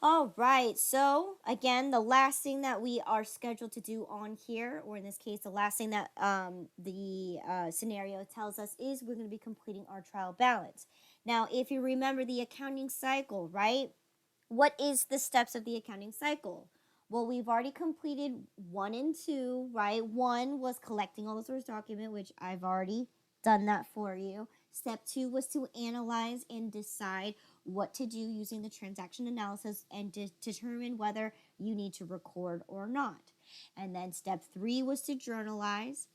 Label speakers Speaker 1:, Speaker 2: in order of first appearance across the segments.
Speaker 1: All right. So again, the last thing that we are scheduled to do on here, or in this case, the last thing that the scenario tells us is we're going to be completing our trial balance. Now, if you remember the accounting cycle, right? What is the steps of the accounting cycle? Well, we've already completed one and two, right? One was collecting all the source document, which I've already done that for you. Step two was to analyze and decide what to do using the transaction analysis and determine whether you need to record or not. And then step three was to journalize.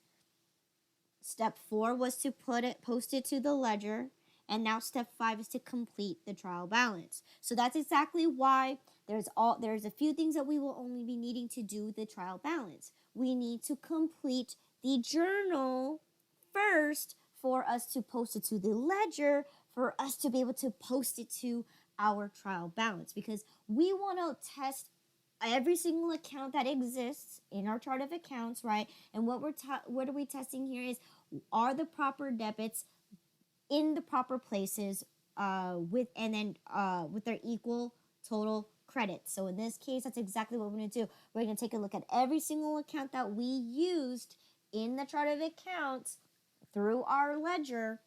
Speaker 1: Step four was to post it to the ledger. And now step five is to complete the trial balance. So that's exactly why there's a few things that we will only be needing to do the trial balance. We need to complete the journal first for us to post it to the ledger, for us to be able to post it to our trial balance, because we want to test every single account that exists in our chart of accounts, right? And what are we testing here is, are the proper debits in the proper places with their equal total credits. So in this case, that's exactly what we're going to do. We're going to take a look at every single account that we used in the chart of accounts through our ledger,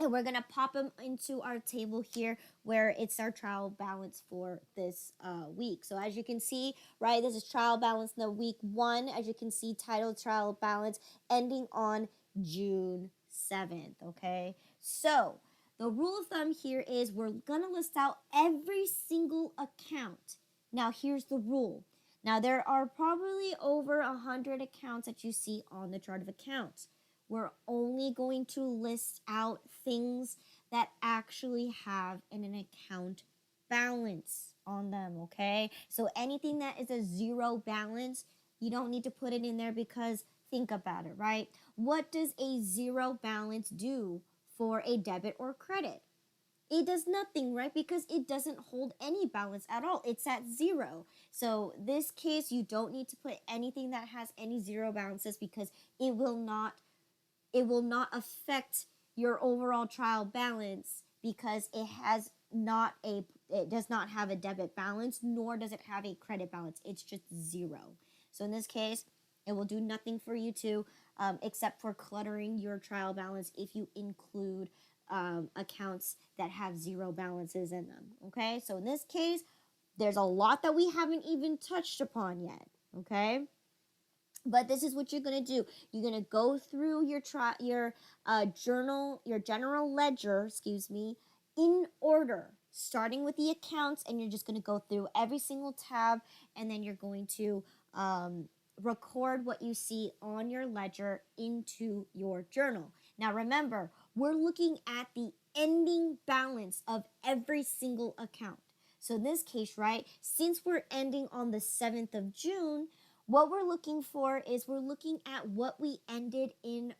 Speaker 1: and we're going to pop them into our table here where it's our trial balance for this week. So as you can see, right, this is trial balance in the week one. As you can see, title trial balance ending on June 7th, okay? So the rule of thumb here is we're going to list out every single account. Now here's the rule. Now there are probably over 100 accounts that you see on the chart of accounts. We're only going to list out things that actually have an account balance on them, okay? So anything that is a zero balance, you don't need to put it in there, because think about it, right? What does a zero balance do for a debit or credit? It does nothing, right? Because it doesn't hold any balance at all. It's at zero. So this case, you don't need to put anything that has any zero balances, because it will not affect your overall trial balance, because it does not have a debit balance, nor does it have a credit balance. It's just zero. So in this case, it will do nothing for you to except for cluttering your trial balance if you include accounts that have zero balances in them. Okay, so in this case, there's a lot that we haven't even touched upon yet. Okay, but this is what you're gonna do. You're gonna go through your general ledger, excuse me, in order, starting with the accounts, and you're just gonna go through every single tab, and then you're going to record what you see on your ledger into your journal. Now remember, we're looking at the ending balance of every single account. So in this case, right, since we're ending on the 7th of June, what we're looking for is we're looking at what we ended in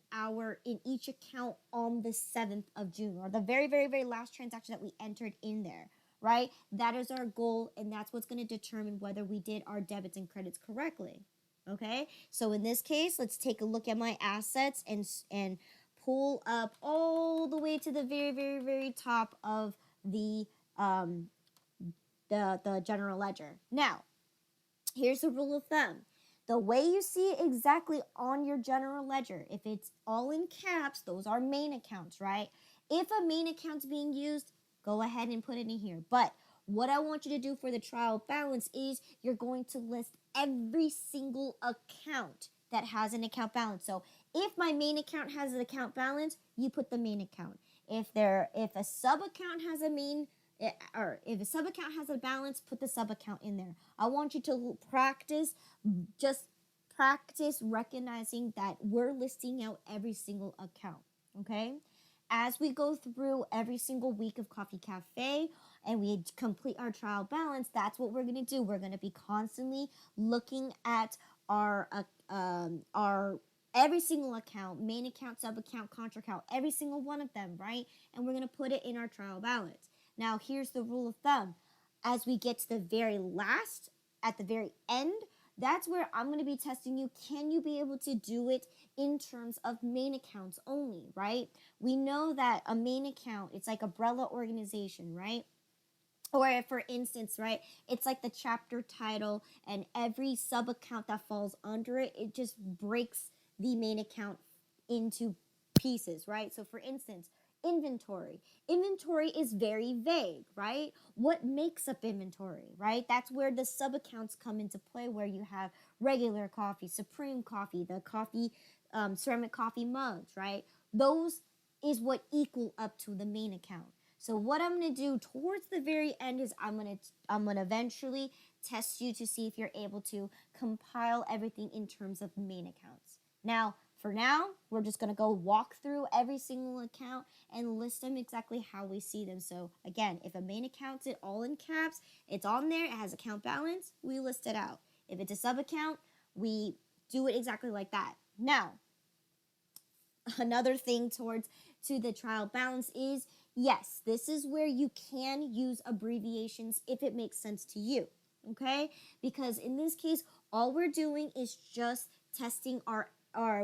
Speaker 1: each account on the 7th of June, or the very, very, very last transaction that we entered in there, right? That is our goal, and that's what's going to determine whether we did our debits and credits correctly. Okay, so in this case, let's take a look at my assets and pull up all the way to the very, very, very top of um the general ledger. Now, here's a rule of thumb. The way you see it exactly on your general ledger, if it's all in caps, those are main accounts, right? If a main account's being used, go ahead and put it in here. But what I want you to do for the trial balance is you're going to list every single account that has an account balance. So if my main account has an account balance, you put the main account. If a sub account has a main or if a sub account has a balance, put the sub account in there. I want you to just practice recognizing that we're listing out every single account, okay? As we go through every single week of Coffee Cafe and we complete our trial balance, that's what we're going to do. We're going to be constantly looking at our every single account, main account, sub account, contra account, every single one of them, right? And we're going to put it in our trial balance. Now, here's the rule of thumb. As we get to the very last, at the very end, that's where I'm going to be testing you. Can you be able to do it in terms of main accounts only, right? We know that a main account, it's like umbrella organization, right? Or for instance, right, it's like the chapter title, and every sub account that falls under it, it just breaks the main account into pieces, right? So for instance, inventory. Inventory is very vague, right? What makes up inventory, right? That's where the sub accounts come into play, where you have regular coffee, supreme coffee, the coffee, ceramic coffee mugs, right? Those is what equal up to the main account. So what I'm going to do towards the very end is I'm going to eventually test you to see if you're able to compile everything in terms of main accounts. Now, for now, we're just going to go walk through every single account and list them exactly how we see them. So again, if a main account's it all in caps, it's on there, it has account balance, we list it out. If it's a sub account, we do it exactly like that. Now, another thing towards to the trial balance is, yes, this is where you can use abbreviations if it makes sense to you, okay? Because in this case, all we're doing is just testing our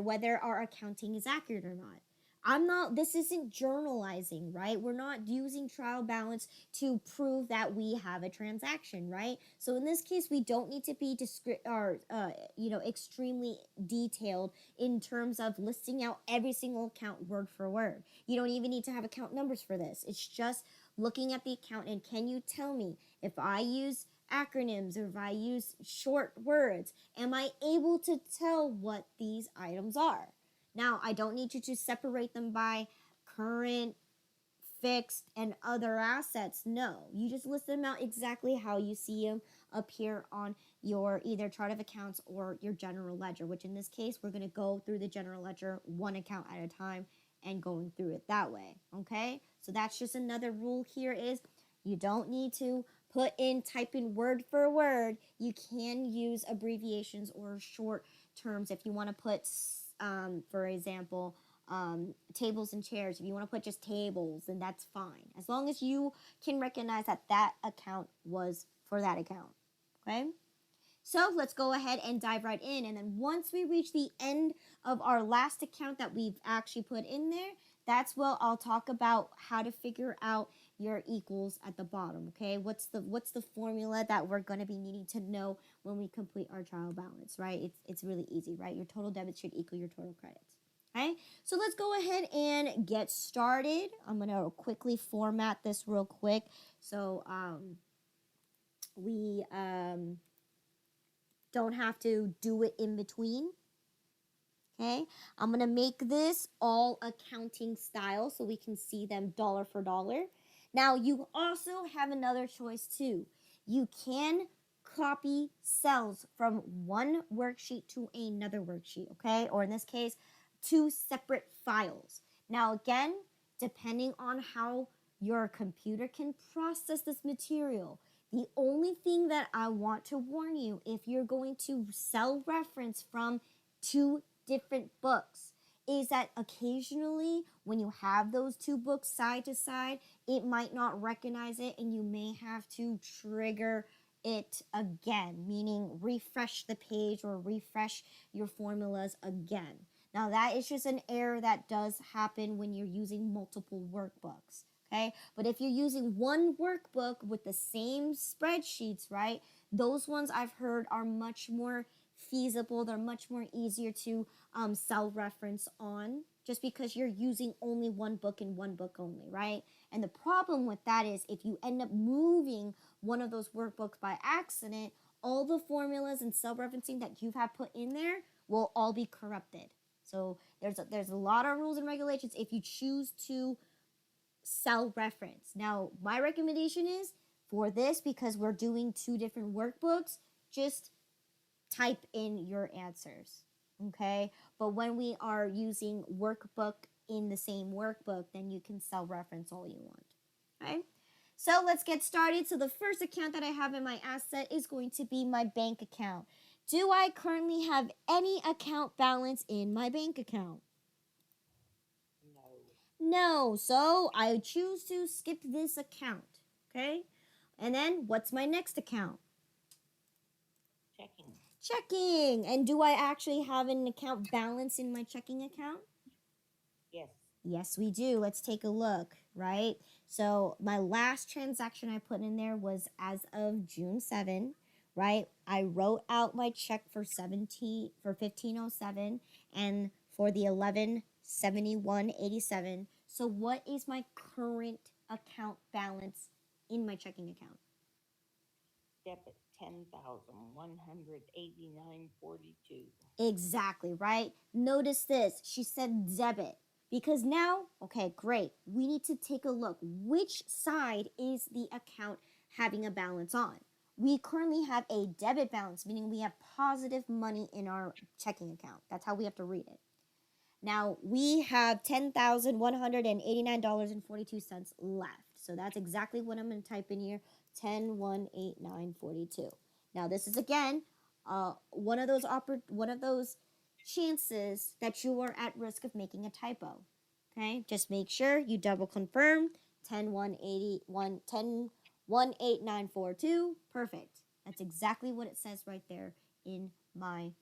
Speaker 1: whether our accounting is accurate or not. This isn't journalizing, right? We're not using trial balance to prove that we have a transaction, right? So in this case, we don't need to be extremely detailed in terms of listing out every single account word for word. You don't even need to have account numbers for this. It's just looking at the account and can you tell me if I use acronyms or if I use short words, am I able to tell what these items are? Now, I don't need you to separate them by current, fixed, and other assets. No, you just list them out exactly how you see them appear on your either chart of accounts or your general ledger, which in this case, we're going to go through the general ledger one account at a time and going through it that way, okay? So that's just another rule here is you don't need to type in word for word. You can use abbreviations or short terms if you want to put for example, tables and chairs. If you want to put just tables, then that's fine. As long as you can recognize that that account was for that account. Okay? So let's go ahead and dive right in. And then once we reach the end of our last account that we've actually put in there, that's where I'll talk about how to figure out your equals at the bottom, okay? What's the formula that we're going to be needing to know when we complete our trial balance, right? It's really easy, right? Your total debit should equal your total credits. Okay, so let's go ahead and get started. I'm going to quickly format this real quick so we don't have to do it in between. Okay, I'm going to make this all accounting style so we can see them dollar for dollar. Now, you also have another choice too. You can copy cells from one worksheet to another worksheet, okay? Or in this case, two separate files. Now, again, depending on how your computer can process this material, the only thing that I want to warn you, if you're going to cell reference from two different books, is that occasionally when you have those two books side to side, it might not recognize it and you may have to trigger it again, meaning refresh the page or refresh your formulas again. Now, that is just an error that does happen when you're using multiple workbooks, okay? But if you're using one workbook with the same spreadsheets, right, those ones I've heard are much more feasible. They're much more easier to cell reference on just because you're using only one book and one book only, right? And the problem with that is if you end up moving one of those workbooks by accident, all the formulas and cell referencing that you've had put in there will all be corrupted. So there's a lot of rules and regulations if you choose to cell reference. Now, my recommendation is for this, because we're doing two different workbooks, just type in your answers, okay? But when we are using workbook in the same workbook, then you can cell reference all you want, okay? So let's get started. So the first account that I have in my asset is going to be my bank account. Do I currently have any account balance in my bank account? No. So I choose to skip this account, okay? And then what's my next account? Checking. And do I actually have an account balance in my checking account?
Speaker 2: Yes.
Speaker 1: Yes, we do. Let's take a look. right? So my last transaction I put in there was as of June 7, right? I wrote out my check for 1507 and for the 1171.87. So what is my current account balance in my checking account?
Speaker 2: Debit 10,189.42.
Speaker 1: Exactly, right? Notice this. She said debit. Because now, okay, great. We need to take a look. Which side is the account having a balance on? We currently have a debit balance, meaning we have positive money in our checking account. That's how we have to read it. Now, we have $10,189.42 left. So that's exactly what I'm going to type in here, 10,189.42. Now, this is again one of those chances that you are at risk of making a typo. Okay? Just make sure you double confirm 10,189.42. Perfect. That's exactly what it says right there in my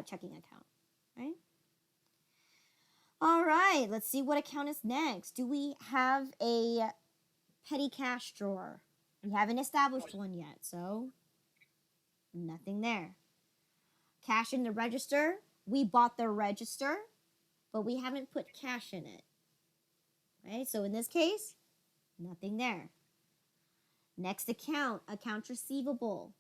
Speaker 1: checking account. Right? All right, let's see what account is next. Do we have a petty cash drawer? We haven't established one yet, so nothing there. Cash in the register. We bought the register, but we haven't put cash in it. Right? So in this case, nothing there. Next account, accounts receivable.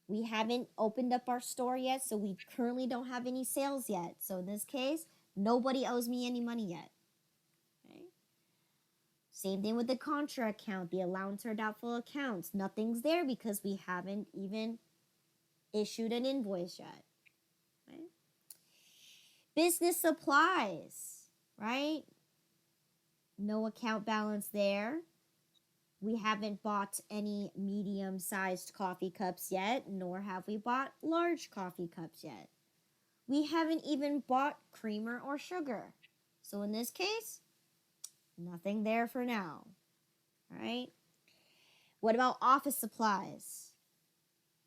Speaker 1: We haven't opened up our store yet, so we currently don't have any sales yet. So in this case, nobody owes me any money yet. Okay? Same thing with the contra account, the allowance or doubtful accounts. Nothing's there because we haven't even issued an invoice yet. Right? Business supplies, right? No account balance there. We haven't bought any medium-sized coffee cups yet, nor have we bought large coffee cups yet. We haven't even bought creamer or sugar. So in this case, nothing there for now. All right? What about office supplies?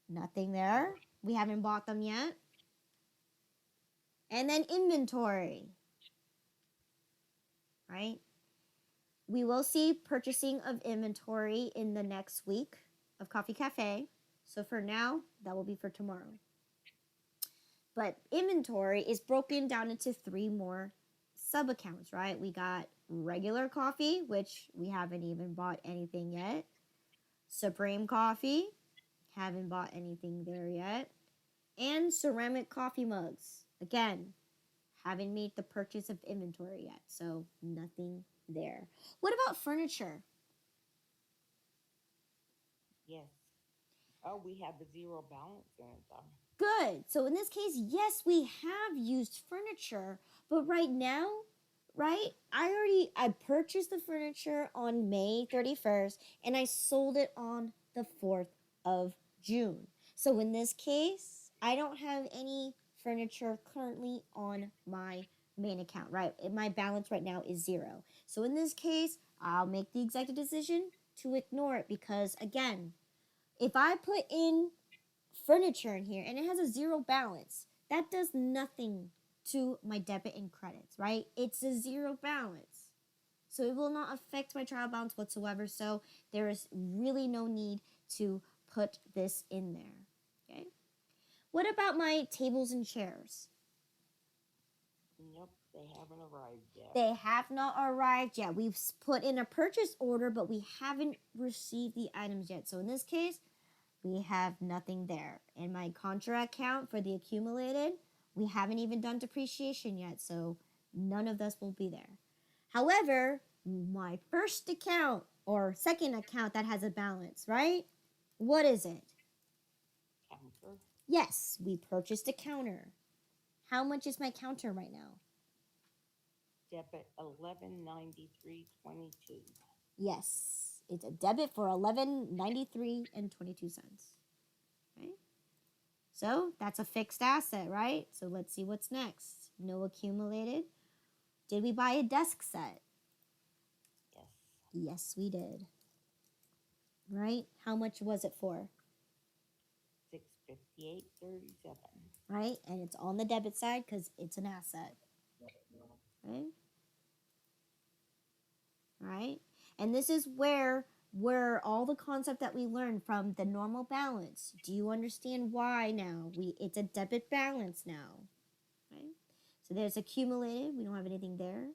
Speaker 1: Nothing there. We haven't bought them yet. And then inventory, right? We will see purchasing of inventory in the next week of Coffee Cafe. So for now, that will be for tomorrow. But inventory is broken down into 3 more sub accounts, right? We got regular coffee, which we haven't even bought anything yet. Supreme coffee, haven't bought anything there yet. And ceramic coffee mugs. Again, haven't made the purchase of inventory yet, so nothing there. What about furniture?
Speaker 2: Yes. Oh, we have a zero balance in it though.
Speaker 1: Good. So in this case, yes, we have used furniture, but right now, right? I purchased the furniture on May 31st and I sold it on the 4th of June. So in this case, I don't have any furniture currently on my main account, right? My balance right now is 0. So in this case, I'll make the executive decision to ignore it because again, if I put in furniture in here and it has a 0 balance, that does nothing to my debit and credits, right? It's a 0 balance. So it will not affect my trial balance whatsoever. So there is really no need to put this in there. Okay. What about my tables and chairs?
Speaker 2: Nope, they haven't arrived yet.
Speaker 1: They have not arrived yet. We've put in a purchase order, but we haven't received the items yet. So in this case, we have nothing there. In my contra account for the accumulated, we haven't even done depreciation yet, so none of this will be there. However, my first account or second account that has a balance, right? What is it?
Speaker 2: Counter.
Speaker 1: Yes, we purchased a counter. How much is my counter right now?
Speaker 2: Debit 1193.22.
Speaker 1: Yes, it's a debit for $11.93 and 22 cents. Right? So that's a fixed asset, right? So let's see what's next. No accumulated. Did we buy a desk set?
Speaker 2: Yes.
Speaker 1: Yes, we did. Right? How much was it for?
Speaker 2: $658.37.
Speaker 1: Right? And it's on the debit side because it's an asset. Right? right? And this is where all the concept that we learned from the normal balance. Do you understand why now? It's a debit balance now, right? So there's accumulated. We don't have anything there.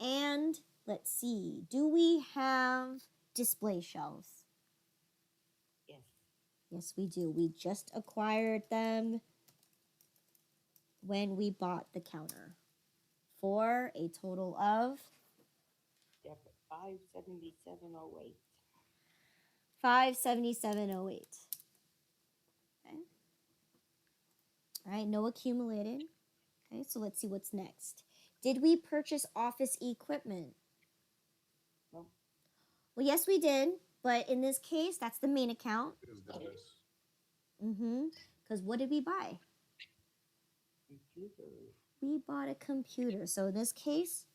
Speaker 1: And let's see. Do we have display shelves?
Speaker 2: Yes.
Speaker 1: Yes, we do. We just acquired them when we bought the counter for a total of
Speaker 2: Debit 577.08.
Speaker 1: $577.08. Okay. All right, no accumulated. Okay, so let's see what's next. Did we purchase office equipment?
Speaker 2: No.
Speaker 1: Well, yes, we did, but in this case, that's the main account. Because what did we buy?
Speaker 2: Computer.
Speaker 1: We bought a computer. So in this case,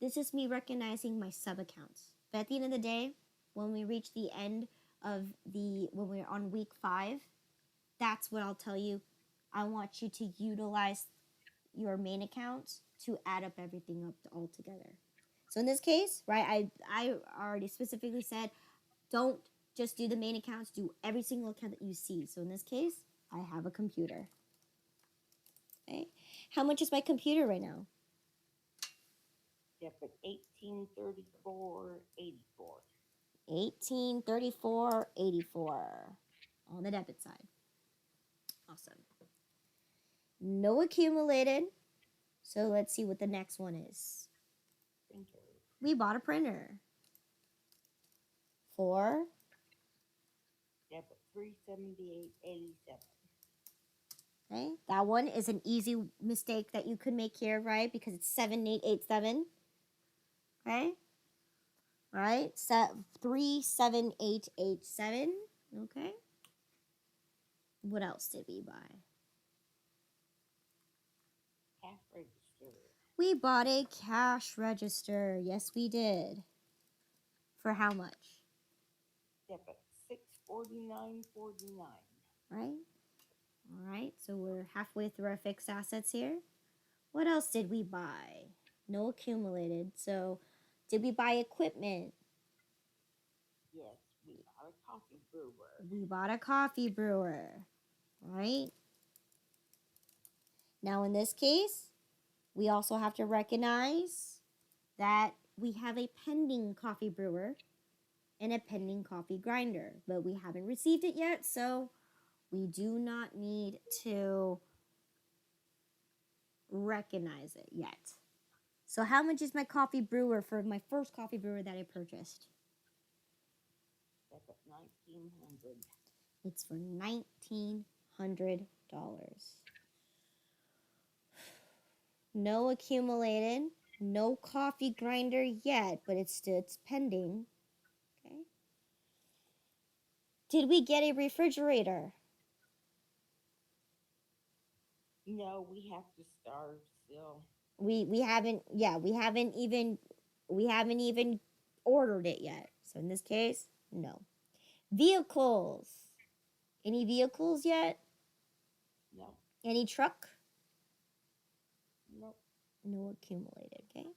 Speaker 1: this is me recognizing my sub accounts. But at the end of the day, when we reach the end of when we're on week 5, that's what I'll tell you. I want you to utilize your main accounts to add up everything up all together. So in this case, right, I already specifically said, don't just do the main accounts, do every single account that you see. So in this case, I have a computer. Okay. How much is my computer right now?
Speaker 2: Debit 1834.84.
Speaker 1: 1834.84 on the debit side. Awesome. No accumulated. So let's see what the next one is.
Speaker 2: Printer.
Speaker 1: We bought a printer for
Speaker 2: Debit 378.87.
Speaker 1: okay. That one is an easy mistake that you could make here, right? Because it's 7887. Okay. All right. 37887. Okay. What else did we buy?
Speaker 2: Cash register.
Speaker 1: We bought a cash register. Yes, we did. For how much?
Speaker 2: Debit 649.49.
Speaker 1: Right? All right. So we're halfway through our fixed assets here. What else did we buy? No accumulated. So did we buy equipment?
Speaker 2: Yes, we bought a coffee brewer.
Speaker 1: We bought a coffee brewer. Right? Now in this case, we also have to recognize that we have a pending coffee brewer and a pending coffee grinder, but we haven't received it yet, so we do not need to recognize it yet. So how much is my coffee brewer for my first coffee brewer that I purchased?
Speaker 2: Debit 1900.
Speaker 1: It's for $1,900. No accumulated, no coffee grinder yet, but it's pending. Okay. Did we get a refrigerator?
Speaker 2: No, we have to starve still.
Speaker 1: We haven't even ordered it yet. So in this case, no. Vehicles. Any vehicles yet?
Speaker 2: No.
Speaker 1: Any truck?
Speaker 2: Nope.
Speaker 1: No accumulated, okay?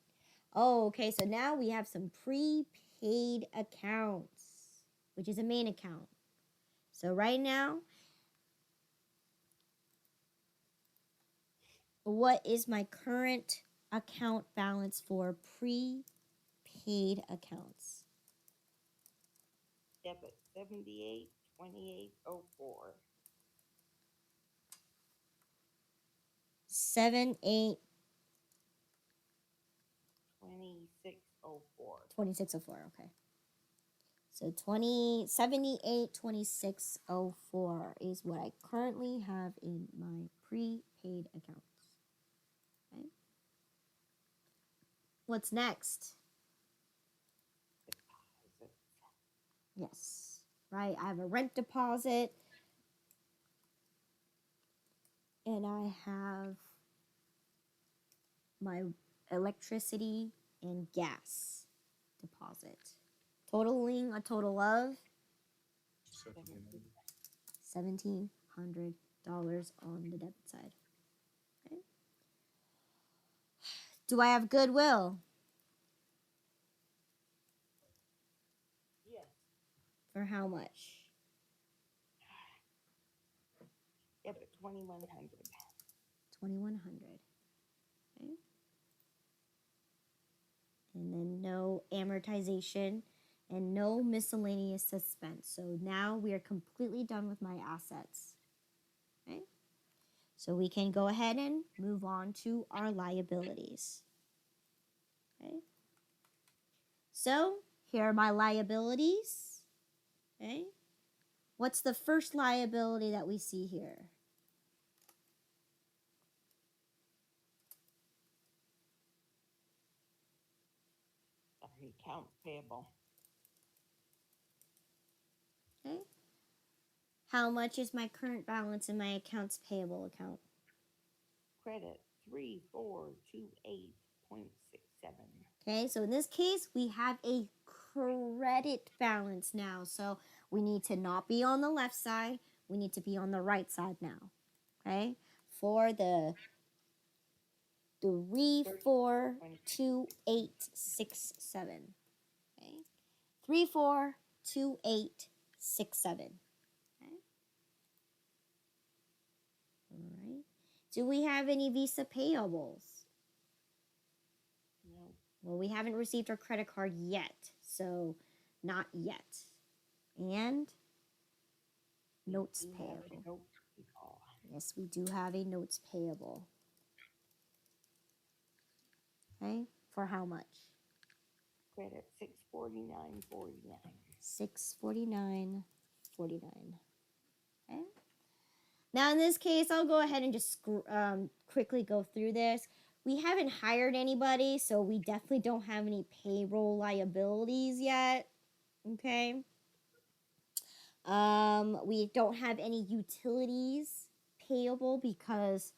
Speaker 1: Oh, okay, so now we have some prepaid accounts, which is a main account. So right now, what is my current account balance for prepaid accounts?
Speaker 2: Debit 7828.04.
Speaker 1: 78
Speaker 2: 2604.
Speaker 1: 2604, okay. So 782604 is what I currently have in my prepaid accounts. Okay. What's next?
Speaker 2: Deposit.
Speaker 1: Yes. Right, I have a rent deposit and I have my electricity and gas deposit. Totaling a total of $1,700 on the debit side. Okay. Do I have goodwill? For how much?
Speaker 2: Yeah, but 2,100.
Speaker 1: 2,100. Okay. And then no amortization and no miscellaneous suspense. So now we are completely done with my assets. Okay. So we can go ahead and move on to our liabilities. Okay. So here are my liabilities. Okay. What's the first liability that we see here?
Speaker 2: Sorry, accounts payable.
Speaker 1: Okay. How much is my current balance in my accounts payable account?
Speaker 2: Credit 3428.67.
Speaker 1: Okay, so in this case, we have a credit balance now. So we need to not be on the left side. We need to be on the right side now. Okay, for the 342867. Okay, 342867. Okay. All right. Do we have any Visa payables?
Speaker 2: No.
Speaker 1: Well, we haven't received our credit card yet, so not yet. And notes payable.
Speaker 2: Notes payable.
Speaker 1: Yes, we do have a notes payable. Okay, for how much?
Speaker 2: Credit 649.49.
Speaker 1: 649.49. Okay. Now in this case, I'll go ahead and just quickly go through this. We haven't hired anybody, so we definitely don't have any payroll liabilities yet. Okay. We don't have any utilities payable because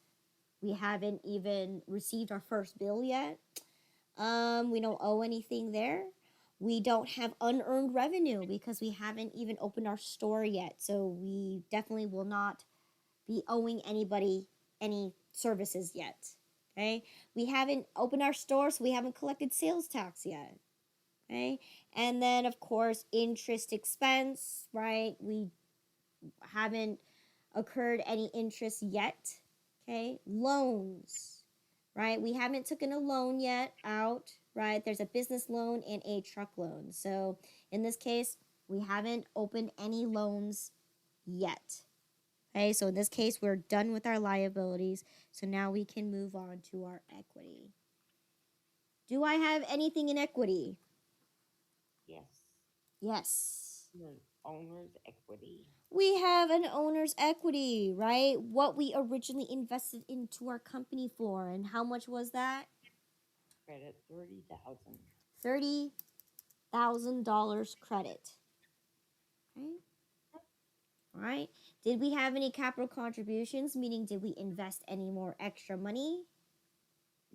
Speaker 1: we haven't even received our first bill yet. We don't owe anything there. We don't have unearned revenue because we haven't even opened our store yet. So we definitely will not be owing anybody any services yet. Okay? We haven't opened our store, so we haven't collected sales tax yet. Okay? And then of course, interest expense, right? We haven't occurred any interest yet. Okay? Loans, right? We haven't taken a loan yet out, right? There's a business loan and a truck loan. So in this case, we haven't opened any loans yet. Okay, so in this case, we're done with our liabilities. So now we can move on to our equity. Do I have anything in equity?
Speaker 2: Yes.
Speaker 1: Yes.
Speaker 2: Owner's equity.
Speaker 1: We have an owner's equity, right? What we originally invested into our company for. And how much was that?
Speaker 2: Credit 30,000.
Speaker 1: $30,000 credit. Okay. All right. Did we have any capital contributions? Meaning, did we invest any more extra money?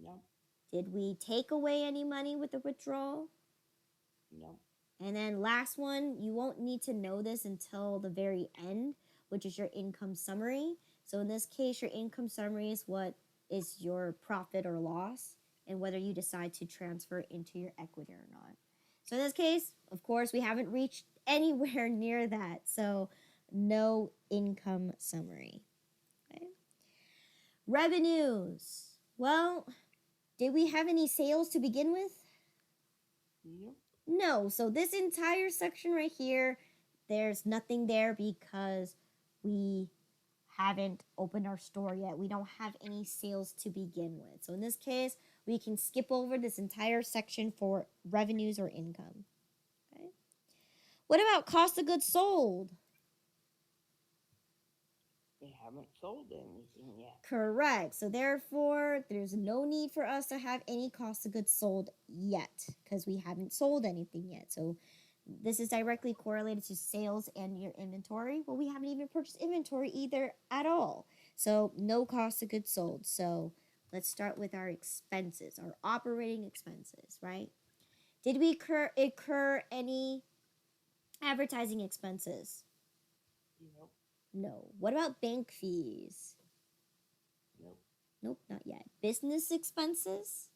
Speaker 2: No.
Speaker 1: Did we take away any money with the withdrawal?
Speaker 2: No.
Speaker 1: And then last one, you won't need to know this until the very end, which is your income summary. So in this case, your income summary is what is your profit or loss and whether you decide to transfer it into your equity or not. So in this case, of course, we haven't reached anywhere near that. So no income summary. Okay. Revenues. Well, did we have any sales to begin with?
Speaker 2: Nope.
Speaker 1: No. So this entire section right here, there's nothing there because we haven't opened our store yet. We don't have any sales to begin with. So in this case, we can skip over this entire section for revenues or income. Okay. What about cost of goods sold?
Speaker 2: We haven't sold anything yet.
Speaker 1: Correct. So therefore, there's no need for us to have any cost of goods sold yet because we haven't sold anything yet. So this is directly correlated to sales and your inventory. Well, we haven't even purchased inventory either at all. So no cost of goods sold. So let's start with our expenses, our operating expenses, right? Did we incur any advertising expenses?
Speaker 2: Nope.
Speaker 1: No. What about bank fees?
Speaker 2: Nope.
Speaker 1: Nope, not yet. Business expenses?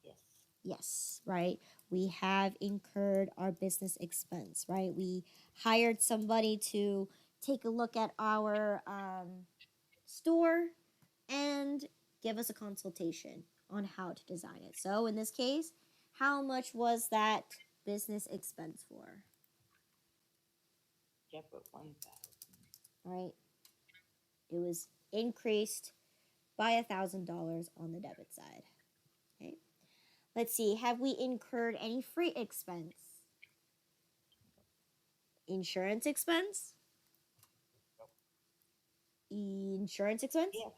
Speaker 2: Yes.
Speaker 1: Yes, right. we have incurred our business expense, right? We hired somebody to take a look at our store and give us a consultation on how to design it. So in this case, how much was that business expense for?
Speaker 2: Kept at 1,000.
Speaker 1: Right? It was increased by $1,000 on the debit side. Okay. Let's see. Have we incurred any freight expense? Insurance expense? Insurance expense?
Speaker 2: Yeah.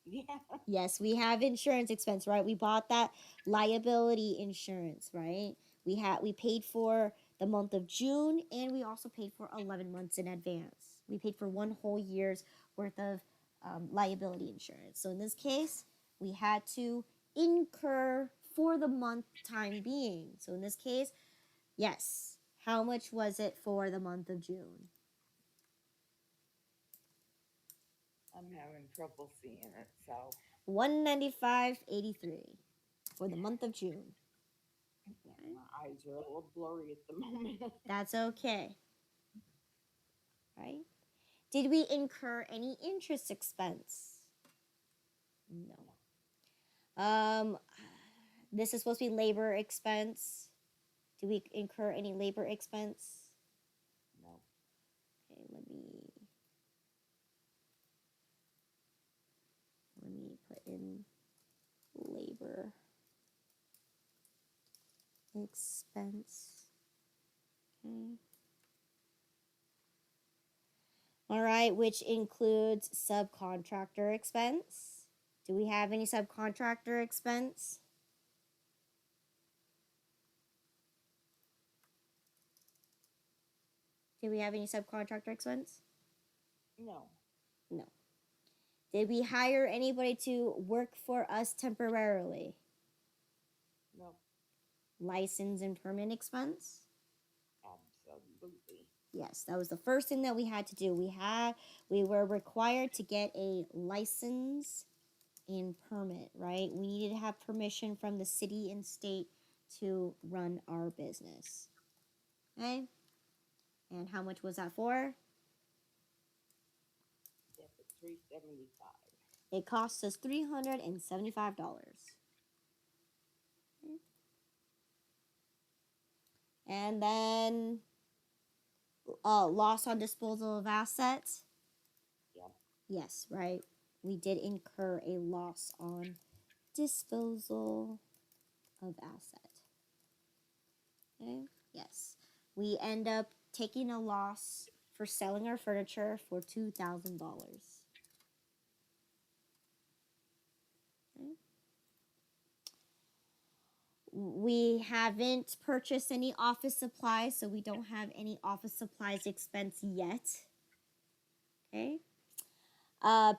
Speaker 2: Yeah.
Speaker 1: Yes, we have insurance expense, right? We bought that liability insurance, right? We paid for the month of June, and we also paid for 11 months in advance. We paid for one whole year's worth of liability insurance. So in this case, we had to incur for the month time being. So in this case, yes. How much was it for the month of June?
Speaker 2: I'm having trouble seeing it, so
Speaker 1: $195.83 for the month of June.
Speaker 2: yeah, my eyes are a little blurry at the moment.
Speaker 1: That's okay. Right? Did we incur any interest expense? No. This is supposed to be labor expense. Did we incur any labor expense?
Speaker 2: No.
Speaker 1: Okay, let me put in labor expense. Okay. All right, which includes subcontractor expense. Do we have any subcontractor expense? Do we have any subcontractor expense?
Speaker 2: No.
Speaker 1: No. Did we hire anybody to work for us temporarily?
Speaker 2: No.
Speaker 1: License and permit expense?
Speaker 2: Absolutely.
Speaker 1: Yes, that was the first thing that we had to do. We were required to get a license and permit, right? We needed to have permission from the city and state to run our business. Okay? And how much was that for?
Speaker 2: Yeah, for $375.
Speaker 1: It cost us $375. And then loss on disposal of assets.
Speaker 2: Yep.
Speaker 1: Yes, right. We did incur a loss on disposal of asset. Okay. Yes. We end up taking a loss for selling our furniture for $2,000. Okay. We haven't purchased any office supplies, so we don't have any office supplies expense yet. Okay.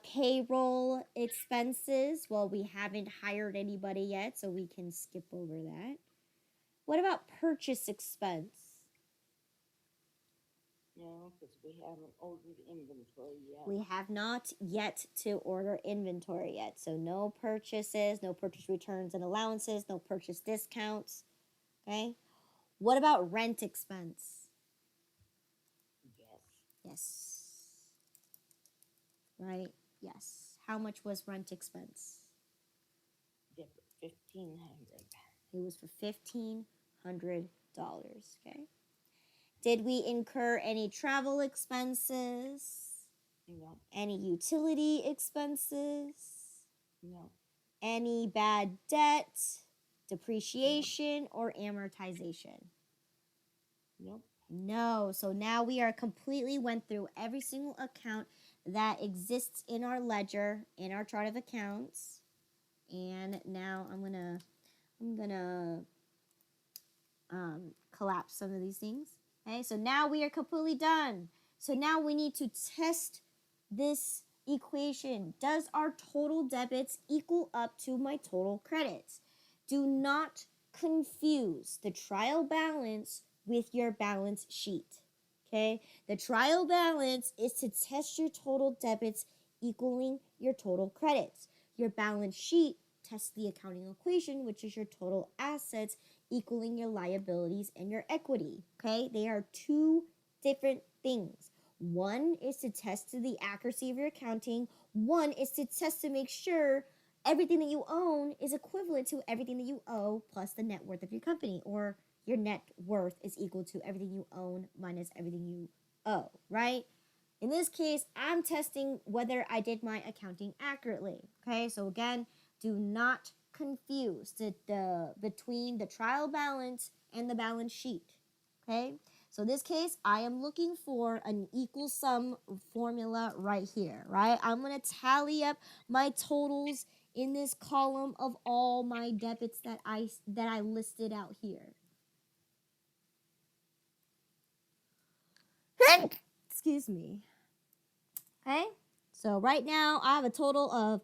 Speaker 1: Payroll expenses. Well, we haven't hired anybody yet, so we can skip over that. What about purchase expense?
Speaker 2: No, because we haven't ordered inventory yet.
Speaker 1: We have not yet to order inventory yet. So no purchases, no purchase returns and allowances, no purchase discounts. Okay. What about rent expense?
Speaker 2: Yes.
Speaker 1: Yes. Right? Yes. How much was rent expense?
Speaker 2: Yeah, for 1,500.
Speaker 1: It was for $1,500. Okay. Did we incur any travel expenses?
Speaker 2: No.
Speaker 1: Any utility expenses?
Speaker 2: No.
Speaker 1: Any bad debt, depreciation, or amortization?
Speaker 2: Nope.
Speaker 1: No. So now we are completely went through every single account that exists in our ledger, in our chart of accounts. And now I'm gonna collapse some of these things. Okay, so now we are completely done. So now we need to test this equation. Does our total debits equal up to my total credits? Do not confuse the trial balance with your balance sheet. Okay, the trial balance is to test your total debits equaling your total credits. Your balance sheet tests the accounting equation, which is your total assets equaling your liabilities and your equity. Okay, they are two different things. One is to test to the accuracy of your accounting. One is to test to make sure everything that you own is equivalent to everything that you owe plus the net worth of your company, or your net worth is equal to everything you own minus everything you owe, right? In this case, I'm testing whether I did my accounting accurately. Okay, so again, do not confuse between the trial balance and the balance sheet. Okay, so in this case, I am looking for an equal sum formula right here, right? I'm going to tally up my totals in this column of all my debits that I listed out here. Excuse me. Okay, so right now I have a total of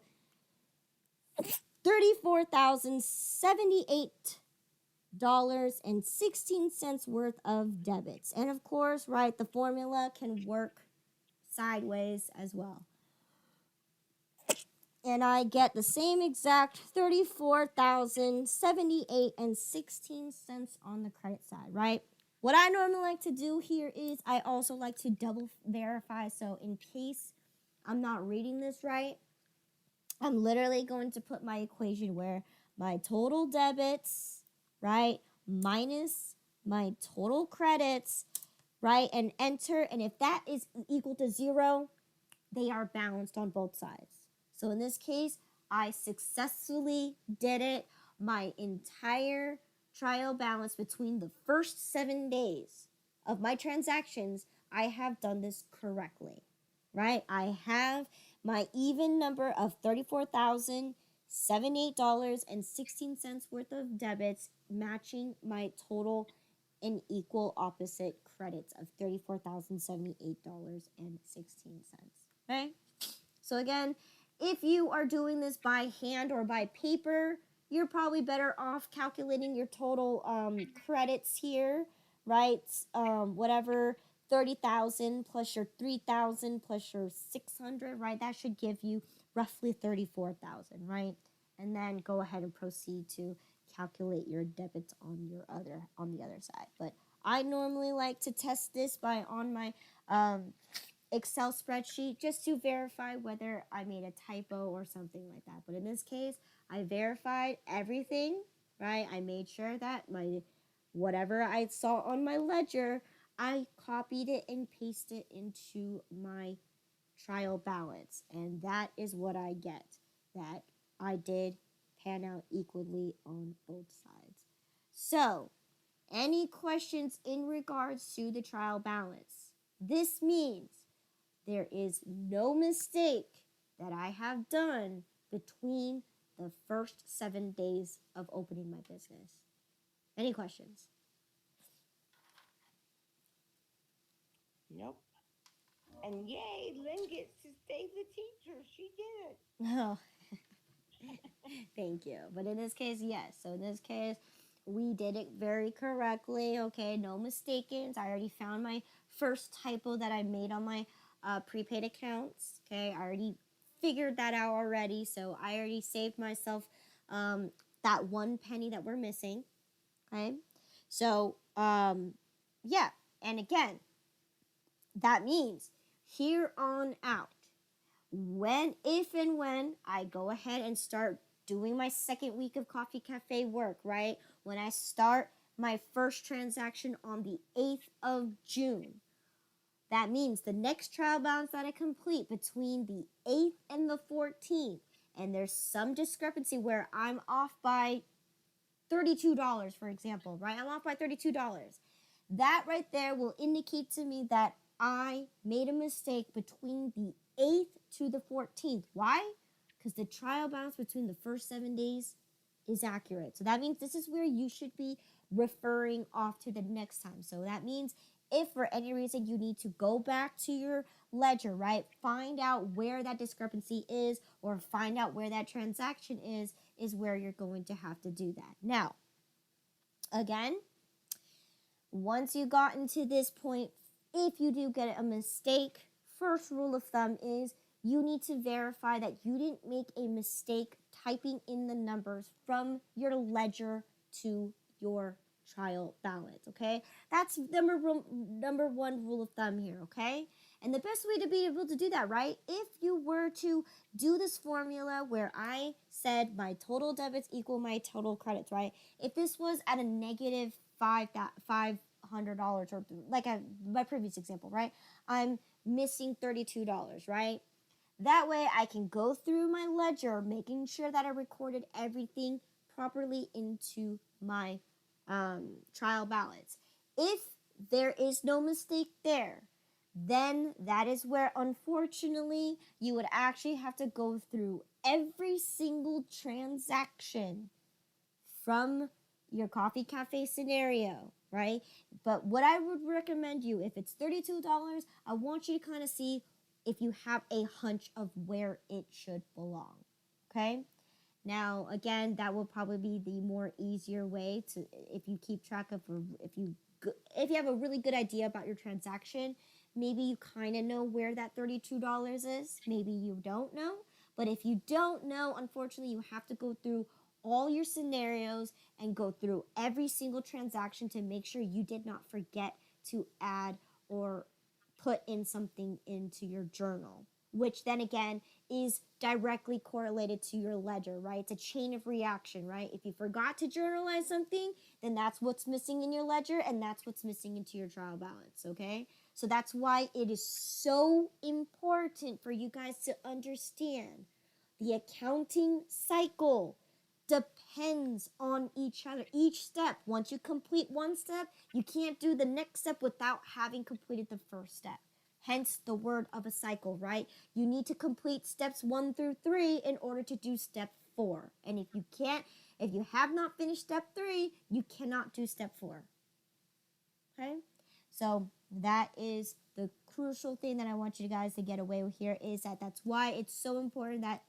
Speaker 1: $34,078.16 worth of debits. And of course, right, the formula can work sideways as well. And I get the same exact $34,078.16 on the credit side, right? What I normally like to do here is I also like to double verify. So in case I'm not reading this right, I'm literally going to put my equation where my total debits, right, minus my total credits, right, and enter. And if that is equal to 0, they are balanced on both sides. So in this case, I successfully did it. My entire trial balance between the first 7 days of my transactions, I have done this correctly, right? I have my even number of $34,078.16 worth of debits matching my total and equal opposite credits of $34,078.16. Okay? So again, if you are doing this by hand or by paper, you're probably better off calculating your total credits here, right? Whatever 30,000 plus your 3,000 plus your 600, right? That should give you roughly 34,000, right? And then go ahead and proceed to calculate your debits on the other side. But I normally like to test this on my Excel spreadsheet just to verify whether I made a typo or something like that. But in this case, I verified everything, right? I made sure that whatever I saw on my ledger, I copied it and pasted it into my trial balance. And that is what I get, that I did pan out equally on both sides. So, any questions in regards to the trial balance? This means there is no mistake that I have done between the first 7 days of opening my business. Any questions?
Speaker 2: Nope. And yay, Lynn gets to stay the teacher. She did it.
Speaker 1: Oh, thank you. But in this case, yes. So in this case, we did it very correctly. Okay, no mistakes. I already found my first typo that I made on my prepaid accounts. Okay, I already figured that out already. So I already saved myself that 1 penny that we're missing. Okay, so yeah, and again, that means here on out, if and when I go ahead and start doing my second week of Coffee Cafe work, right? When I start my first transaction on the 8th of June, that means the next trial balance that I complete between the 8th and the 14th, and there's some discrepancy where I'm off by $32, for example, right? I'm off by $32. That right there will indicate to me that I made a mistake between the 8th to the 14th. Why? Because the trial balance between the first 7 days is accurate. So that means this is where you should be referring off to the next time. So that means if for any reason you need to go back to your ledger, right, find out where that discrepancy is or find out where that transaction is where you're going to have to do that. Now, again, once you gotten to this point, if you do get a mistake, first rule of thumb is you need to verify that you didn't make a mistake typing in the numbers from your ledger to your trial balance, okay? That's number one rule of thumb here, okay? And the best way to be able to do that, right? If you were to do this formula where I said my total debits equal my total credits, right? If this was at a negative $500, or like my previous example, right? I'm missing $32, right? That way I can go through my ledger, making sure that I recorded everything properly into my trial balance. If there is no mistake there, then that is where, unfortunately, you would actually have to go through every single transaction from your coffee cafe scenario, right? But what I would recommend you, if it's $32, I want you to kind of see if you have a hunch of where it should belong, okay? Now, again, that will probably be the more easier way to, if you keep track of, if you have a really good idea about your transaction, maybe you kind of know where that $32 is. Maybe you don't know. But if you don't know, unfortunately, you have to go through all your scenarios and go through every single transaction to make sure you did not forget to add or put in something into your journal, which then again is directly correlated to your ledger, right? It's a chain of reaction, right? If you forgot to journalize something, then that's what's missing in your ledger, and that's what's missing into your trial balance, okay? So that's why it is so important for you guys to understand the accounting cycle depends on each other. Each step, once you complete one step, you can't do the next step without having completed the first step. Hence the word of a cycle, right? You need to complete steps 1 through 3 in order to do step 4. And if you have not finished step 3, you cannot do step 4. Okay? So that is the crucial thing that I want you guys to get away with here, is that that's why it's so important that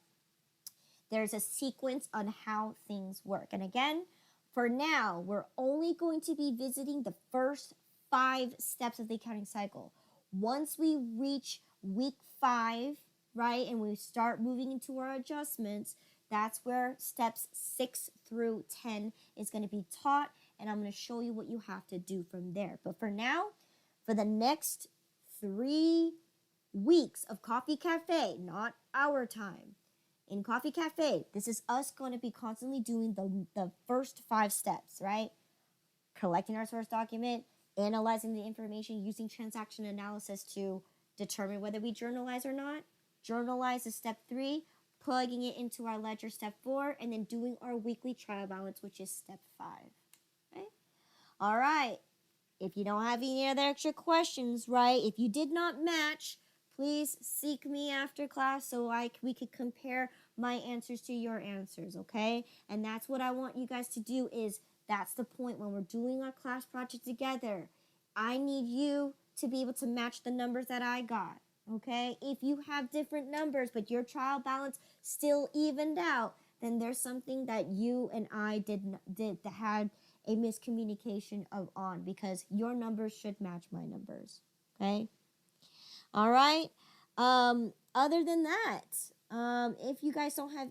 Speaker 1: there's a sequence on how things work. And again, for now, we're only going to be visiting the first 5 steps of the accounting cycle. Once we reach week 5, right, and we start moving into our adjustments, that's where steps 6 through 10 is going to be taught, and I'm going to show you what you have to do from there. But for now, for the next 3 weeks of Coffee Cafe, not our time, in Coffee Cafe, this is us going to be constantly doing the first 5 steps, right? Collecting our source document, analyzing the information, using transaction analysis to determine whether we journalize or not. Journalize is step 3, plugging it into our ledger, step 4, and then doing our weekly trial balance, which is step 5. Okay? All right. If you don't have any other extra questions, right? If you did not match, please seek me after class so we could compare my answers to your answers, okay? And that's what I want you guys to do, is that's the point when we're doing our class project together. I need you to be able to match the numbers that I got, okay? If you have different numbers but your trial balance still evened out, then there's something that you and I had a miscommunication on, because your numbers should match my numbers, okay? All right. Other than that, if you guys don't have